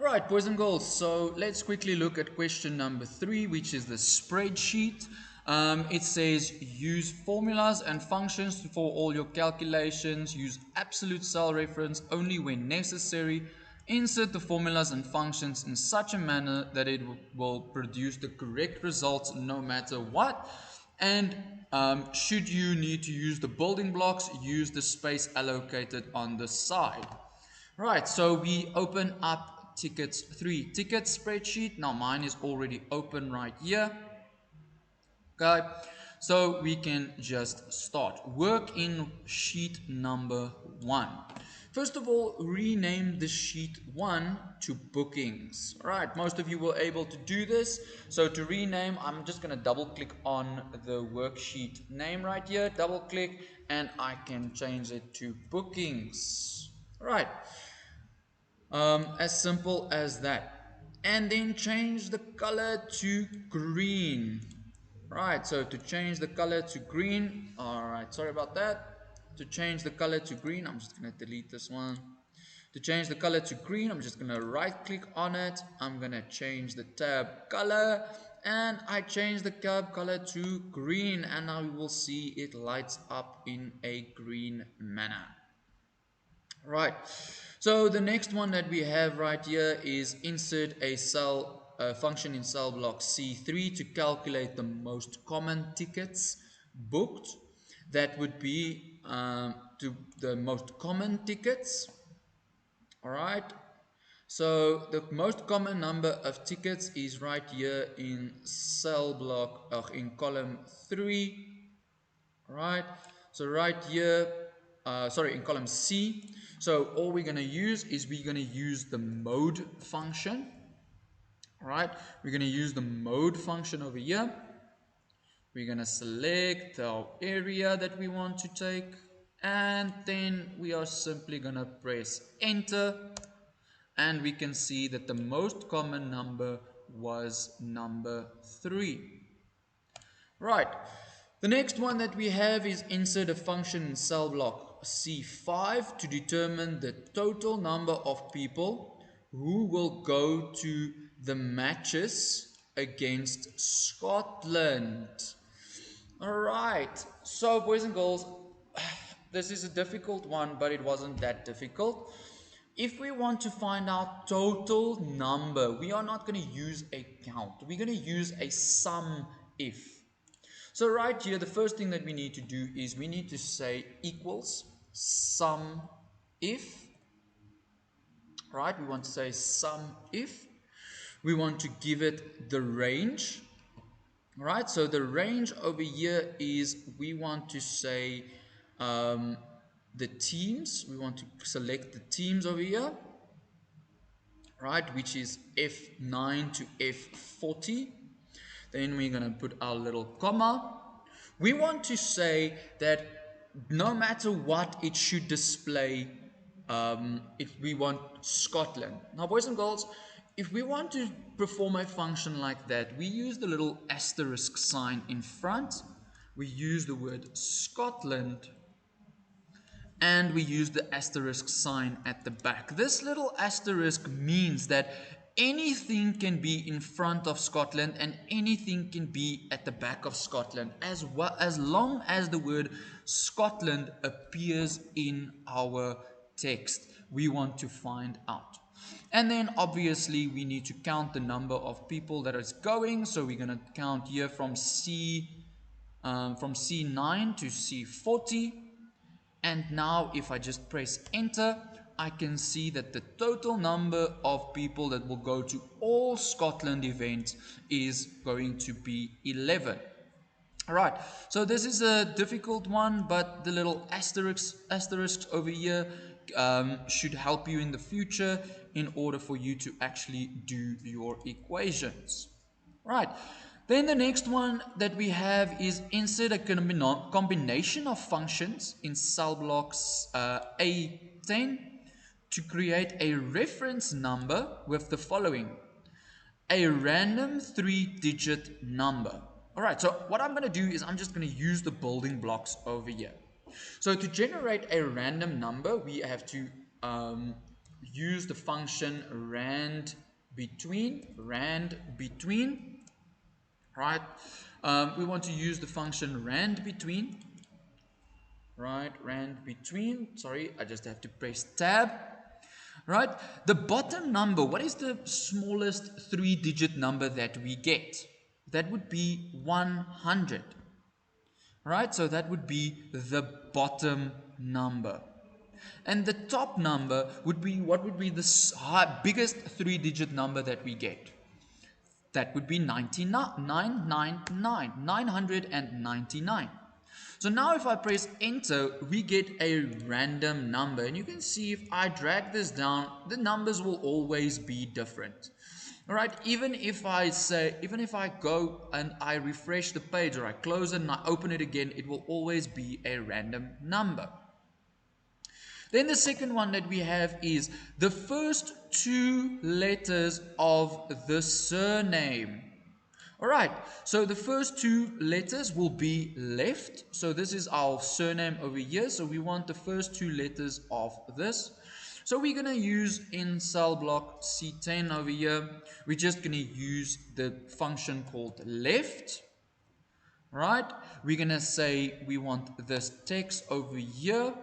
Right, boys and girls, so let's quickly look at question number 3, which is the spreadsheet. It says use formulas and functions for all your calculations, use absolute cell reference only when necessary, insert the formulas and functions in such a manner that it will produce the correct results no matter what, and should you need to use the building blocks, use the space allocated on the side. Right, so we open up tickets 3 ticket spreadsheet. Now mine is already open right here. Okay, so we can just start. Work in sheet number 1. First of all, rename the sheet 1 to bookings. Alright, most of you were able to do this. So to rename, I'm just going to double click on the worksheet name right here. Double click and I can change it to bookings. Alright. As simple as that. And then change the color to green. Right, so to change the color to green, alright, sorry about that. To change the color to green, I'm just going to delete this one. To change the color to green, I'm just going to right click on it. I'm going to change the tab color. And I change the tab color to green. And now you will see it lights up in a green manner. Right, so the next one that we have right here is insert a function in cell block C3 to calculate the most common tickets booked. That would be to the most common tickets. Alright, so the most common number of tickets is right here in cell block, in column 3. Alright, so right here, in column C. So all we're going to use is we're going to use the mode function. Alright, we're going to use the mode function over here. We're going to select our area that we want to take. And then we are simply going to press enter. And we can see that the most common number was number 3. Right. The next one that we have is insert a function in cell block C5 to determine the total number of people who will go to the matches against Scotland. Alright, so boys and girls, this is a difficult one, but it wasn't that difficult. If we want to find out total number, we are not going to use a count. We're going to use a sum if. So right here, the first thing that we need to do is we need to say equals sum if. Right, we want to say sum if. We want to give it the range. Right, so the range over here is we want to say the teams. We want to select the teams over here. Right, which is F9 to F40. Then we're going to put our little comma. We want to say that no matter what, it should display, if we want Scotland. Now, boys and girls, if we want to perform a function like that, we use the little asterisk sign in front. We use the word Scotland. And we use the asterisk sign at the back. This little asterisk means that anything can be in front of Scotland and anything can be at the back of Scotland, as long as the word Scotland appears in our text. We want to find out. And then obviously we need to count the number of people that is going. So we're going to count here from C9 to C40. And now if I just press enter, I can see that the total number of people that will go to all Scotland events is going to be 11. Alright, so this is a difficult one, but the little asterisks over here should help you in the future in order for you to actually do your equations. Right. Then the next one that we have is insert a combination of functions in cell blocks A10 to create a reference number with the following: a random 3-digit number. Alright, so what I'm going to do is I'm just going to use the building blocks over here. So to generate a random number, we have to use the function rand between, right? We want to use the function rand between, right? Rand between, sorry, I just have to press tab, right? The bottom number, what is the smallest 3-digit number that we get? That would be 100, right? So that would be the bottom number. And the top number would be, what would be the biggest 3-digit number that we get? That would be 999. So now if I press enter, we get a random number. And you can see if I drag this down, the numbers will always be different. All right, even if I go and I refresh the page, or I close it and I open it again, it will always be a random number. Then the second one that we have is the first 2 letters of the surname. Alright, so the first 2 letters will be left. So this is our surname over here. So we want the first 2 letters of this. So we're going to use in cell block C10 over here. We're just going to use the function called left. Right, we're going to say we want this text over here.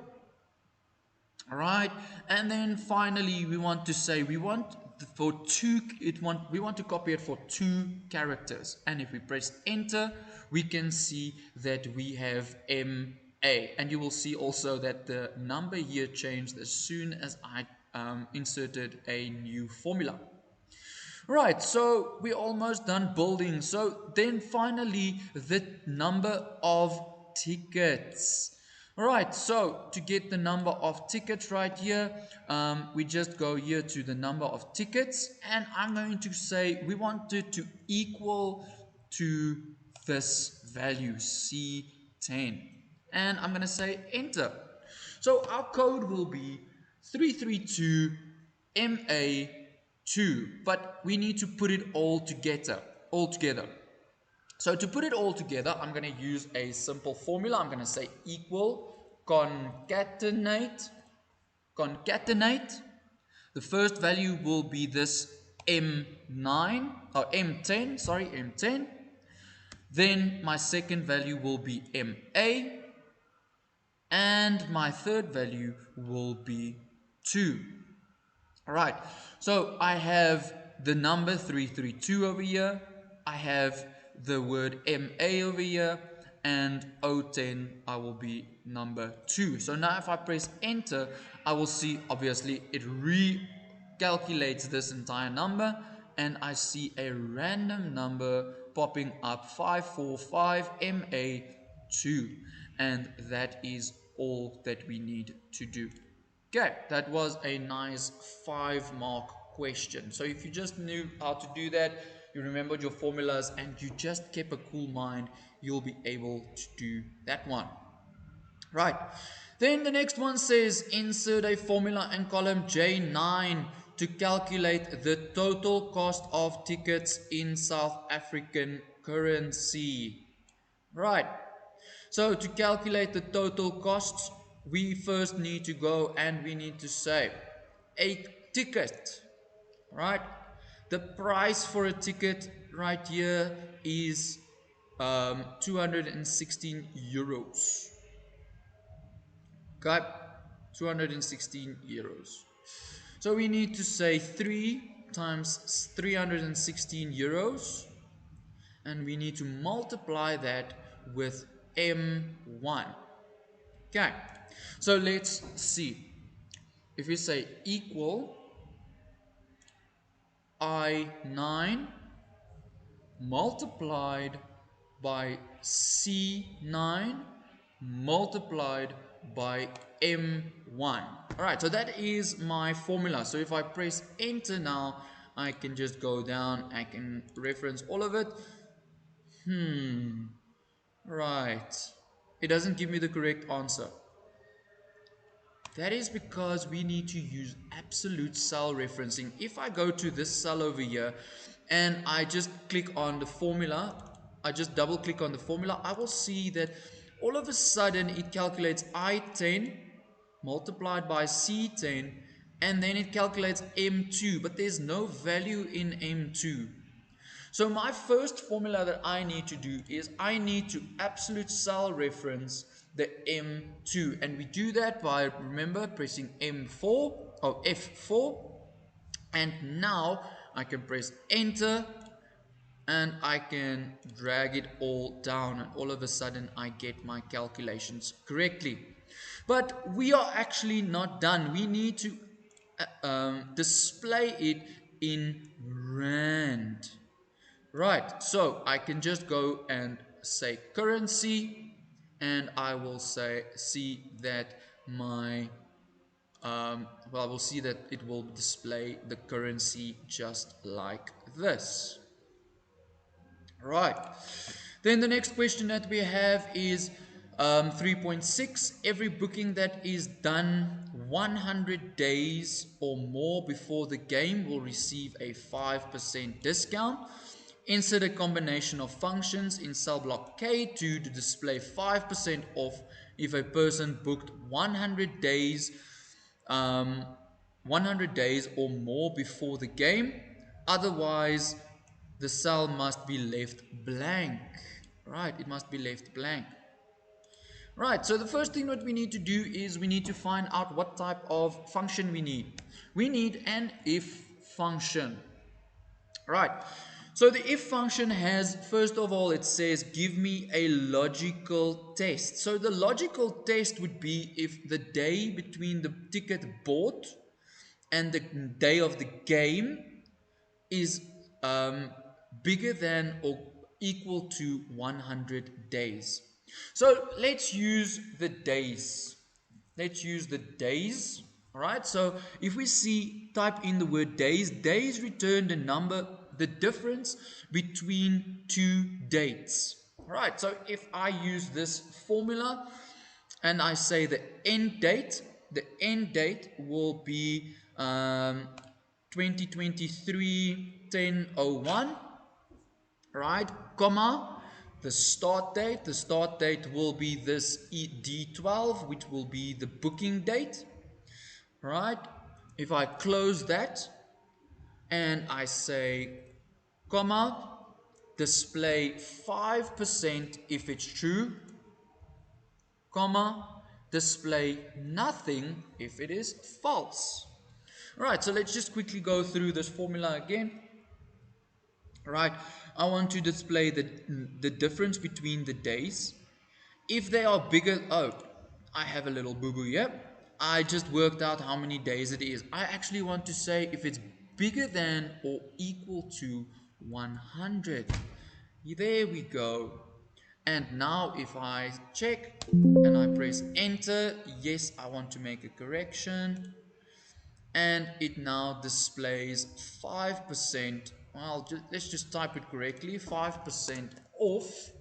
Alright, and then finally we want to say we want to copy it for 2 characters, and if we press enter we can see that we have MA, and you will see also that the number here changed as soon as I inserted a new formula. Right, so we're almost done building. So then finally the number of tickets. Alright, so to get the number of tickets right here, we just go here to the number of tickets, and I'm going to say we want it to equal to this value C10, and I'm going to say enter. So our code will be 332 MA2, but we need to put it all together. So to put it all together, I'm going to use a simple formula. I'm going to say equal concatenate. The first value will be this M9 or M10, sorry, M10. Then my second value will be MA, and my third value will be 2. Alright, so I have the number 332 over here, I have the word MA over here, and O10 I will be number 2. So now if I press enter, I will see obviously it recalculates this entire number, and I see a random number popping up, 545 MA2, and that is all that we need to do. Okay, that was a nice 5-mark question. So if you just knew how to do that, you remembered your formulas, and you just kept a cool mind, you'll be able to do that one. Right, then the next one says insert a formula in column J9 to calculate the total cost of tickets in South African currency. Right, so to calculate the total costs, we first need to go and we need to say a ticket, right? The price for a ticket right here is 216 euros. Okay, 216 euros. So we need to say 3 times 316 euros, and we need to multiply that with M1. Okay, so let's see. If we say equal I9 multiplied by C9 multiplied by M1. Alright, so that is my formula. So if I press enter now, I can just go down, I can reference all of it. Right. It doesn't give me the correct answer. That is because we need to use absolute cell referencing. If I go to this cell over here and I just click on the formula, I just double click on the formula, I will see that all of a sudden it calculates I10 multiplied by C10 and then it calculates M2, but there's no value in M2. So my first formula that I need to do is I need to absolute cell reference the M2, and we do that by, remember, pressing M4 or F4, and now I can press enter and I can drag it all down, and all of a sudden I get my calculations correctly. But we are actually not done. We need to display it in rand. Right, so I can just go and say currency, and I will see that my I will see that it will display the currency just like this. Right. Then the next question that we have is 3.6. Every booking that is done 100 days or more before the game will receive a 5% discount. Insert a combination of functions in cell block K2 to display 5% off if a person booked 100 days or more before the game. Otherwise, the cell must be left blank. Right, it must be left blank. Right, so the first thing that we need to do is we need to find out what type of function we need. We need an if function. Right, so the if function has, first of all, it says give me a logical test. So the logical test would be if the day between the ticket bought and the day of the game is bigger than or equal to 100 days. So let's use the days. Let's use the days. All right. So if we type in the word days, days return the number, the difference between two dates. All right. So if I use this formula and I say the end date will be 2023 10:01, right, comma, the start date will be this D12, which will be the booking date, right? If I close that and I say comma, display 5% if it's true, comma, display nothing if it is false. Right, so let's just quickly go through this formula again. Right, I want to display the difference between the days. If they are bigger, oh, I have a little boo-boo here. I just worked out how many days it is. I actually want to say if it's bigger than or equal to 100. There we go. And now if I check and I press enter, yes, I want to make a correction. And it now displays 5%. Well, let's just type it correctly. 5% off.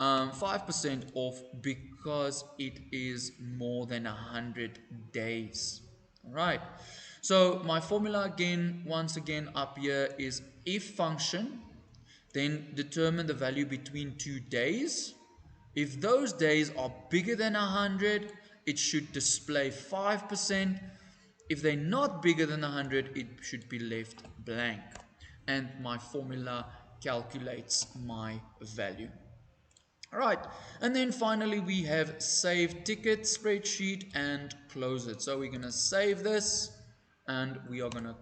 5% off because it is more than 100 days. All right. So my formula again, once again up here is if function, then determine the value between 2 days. If those days are bigger than 100, it should display 5%. If they're not bigger than 100, it should be left blank. And my formula calculates my value. All right, and then finally we have save ticket spreadsheet and close it. So we're going to save this and we are going to